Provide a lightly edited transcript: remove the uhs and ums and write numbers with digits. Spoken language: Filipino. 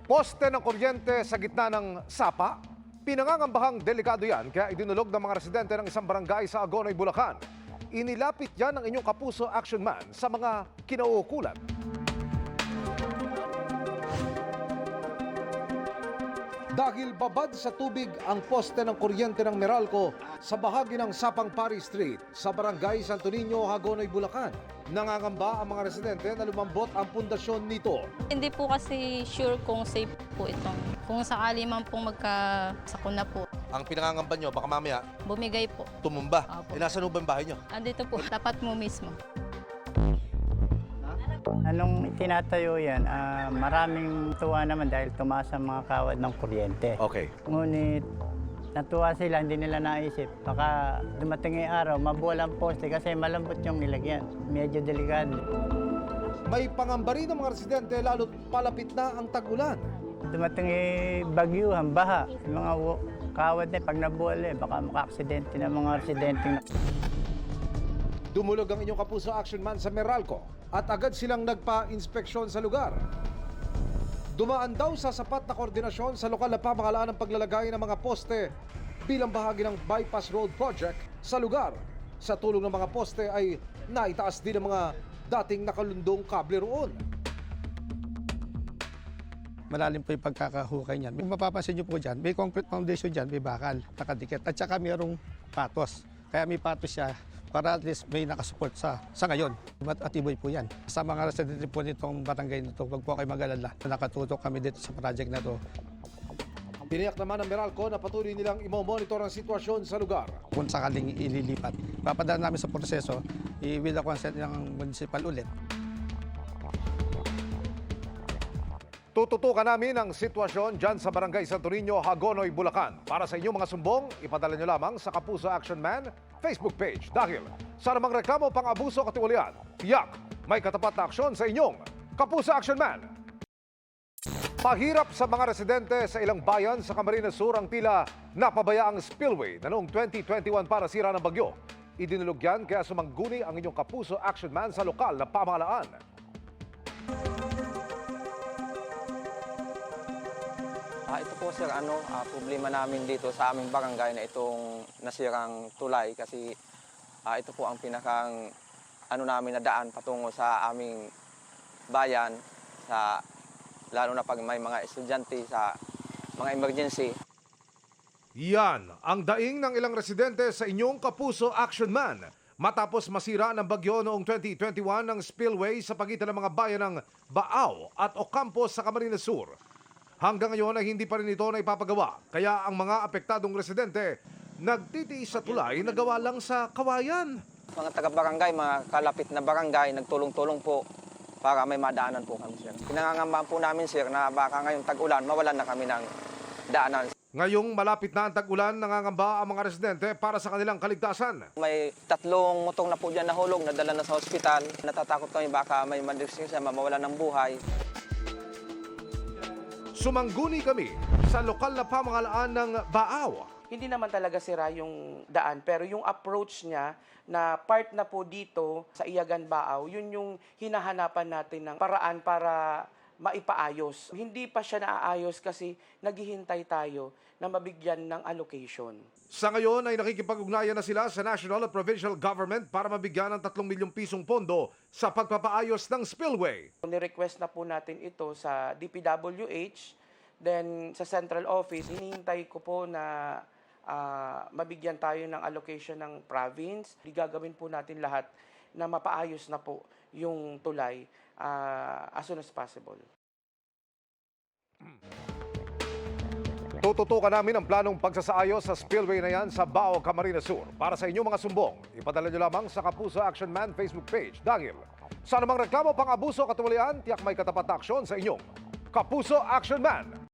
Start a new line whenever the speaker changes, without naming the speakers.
Poste ng kuryente sa gitna ng sapa. Pinangangambahang delikado yan kaya idinulog ng mga residente ng isang barangay sa Agonoy, Bulacan. Inilapit yan ng inyong kapuso action man sa mga kinauukulan. Dahil babad sa tubig ang poste ng kuryente ng Meralco sa bahagi ng Sapang Pari Street sa barangay Santo Niño, Agonoy, Bulacan. Nangangamba ang mga residente na lumambot ang pundasyon nito.
Hindi po kasi sure kung safe po itong. Kung sakali man pong magkasakuna po,
Ang pinangangamba nyo, baka mamaya
bumigay po.
tumumba.
Opo.
Nasaan ho ba ang bahay nyo?
Andito po, tapat mo mismo.
Anong tinatayo yan? Maraming tuwa naman dahil tumaas ang mga kawad ng kuryente.
Okay.
Ngunit natuwa sila, hindi nila naisip. Baka dumating yung araw, mabuwal ang poste kasi malambot yung nilagyan. Medyo delikado.
May pangamba rin ng mga residente lalo't palapit na ang tag-ulan.
Dumating yung bagyuhan, baha. Yung mga kawad na pag nabuwal baka maka-aksidente ng mga residente.
Dumulog ang inyong kapuso action man sa Meralco at agad silang nagpa-inspeksyon sa lugar. Dumaan daw sa sapat na koordinasyon sa lokal na pamahalaan ng paglalagay ng mga poste bilang bahagi ng bypass road project sa lugar. Sa tulong ng mga poste ay naitaas din ang mga dating nakalundong kable roon.
Malalim po yung pagkakahukay niyan. Kung mapapansin niyo po dyan, may concrete foundation dyan, may bakal, nakadikit. At saka mayroong patos. Kaya may patos siya para at least may nakasupport sa ngayon. Matibay po yan. Sa mga residente po nitong barangay nito, huwag po kayo mag-alala. Nakatutok kami dito sa project na to.
Tiniyak naman ng Meralco na patuloy nilang imo-monitor ang sitwasyon sa lugar.
Kung sakaling ililipat, papadaan namin sa proseso, i-will consent ng municipal ulit.
Tututukan namin ang sitwasyon dyan sa Barangay Santo Niño, Agonoy, Bulacan. Para sa inyong mga sumbong, ipadala nyo lamang sa Kapuso Action Man Facebook page. Dahil sa namang reklamo pang abuso o katiwalian, tiyak may katapat na aksyon sa inyong Kapuso Action Man. Pahirap sa mga residente sa ilang bayan sa Camarines Sur ang tila napabayaang spillway na noong 2021 para sira ng bagyo. Idinulog yan kaya sumangguni ang inyong Kapuso Action Man sa lokal na pamahalaan.
Ito po sir, problema namin dito sa aming barangay na itong nasirang tulay kasi ito po ang pinakang namin na daan patungo sa aming bayan, lalo na pag may mga estudyante sa mga emergency.
Yan ang daing ng ilang residente sa inyong Kapuso Action Man. Matapos masira ng bagyo noong 2021 ng spillway sa pagitan ng mga bayan ng Baaw at Ocampo sa Camarines Sur. Hanggang ngayon ay hindi pa rin ito na ipapagawa. Kaya ang mga apektadong residente nagtitiis sa tulay na gawa lang sa kawayan.
Mga taga-barangay, mga kalapit na barangay, nagtulong-tulong po para may madaanan po kami sir. Pinangangambahan po namin sir na baka ngayong tag-ulan mawalan na kami ng daanan.
Ngayong malapit na ang tag-ulan, nangangamba ang mga residente para sa kanilang kaligtasan.
May 3 mutong na po dyan nahulog, nadala na sa ospital. Natatakot kami baka may madisgrasya, mawalan ng buhay.
Sumangguni kami sa lokal na pamahalaan ng Baaw.
Hindi naman talaga sira yung daan, pero yung approach niya na part na po dito sa Iagan Baaw, yun yung hinahanapan natin ng paraan para maipaayos. Hindi pa siya naaayos kasi naghihintay tayo na mabigyan ng allocation.
Sa ngayon ay nakikipag-ugnayan na sila sa national at provincial government para mabigyan ng 3 milyong pisong pondo sa pagpapaayos ng spillway.
Ni-request na po natin ito sa DPWH, then sa central office, hinihintay ko po na mabigyan tayo ng allocation ng province. Gagawin po natin lahat na mapaayos na po yung tulay as soon as possible.
Tututukan namin ang planong pagsasaayos sa spillway na yan sa Bao, Camarines Sur. Para sa inyong mga sumbong, ipadala nyo lamang sa Kapuso Action Man Facebook page. Dahil sa namang reklamo pang abuso o katiwalian, tiyak may katapat na aksyon sa inyong Kapuso Action Man.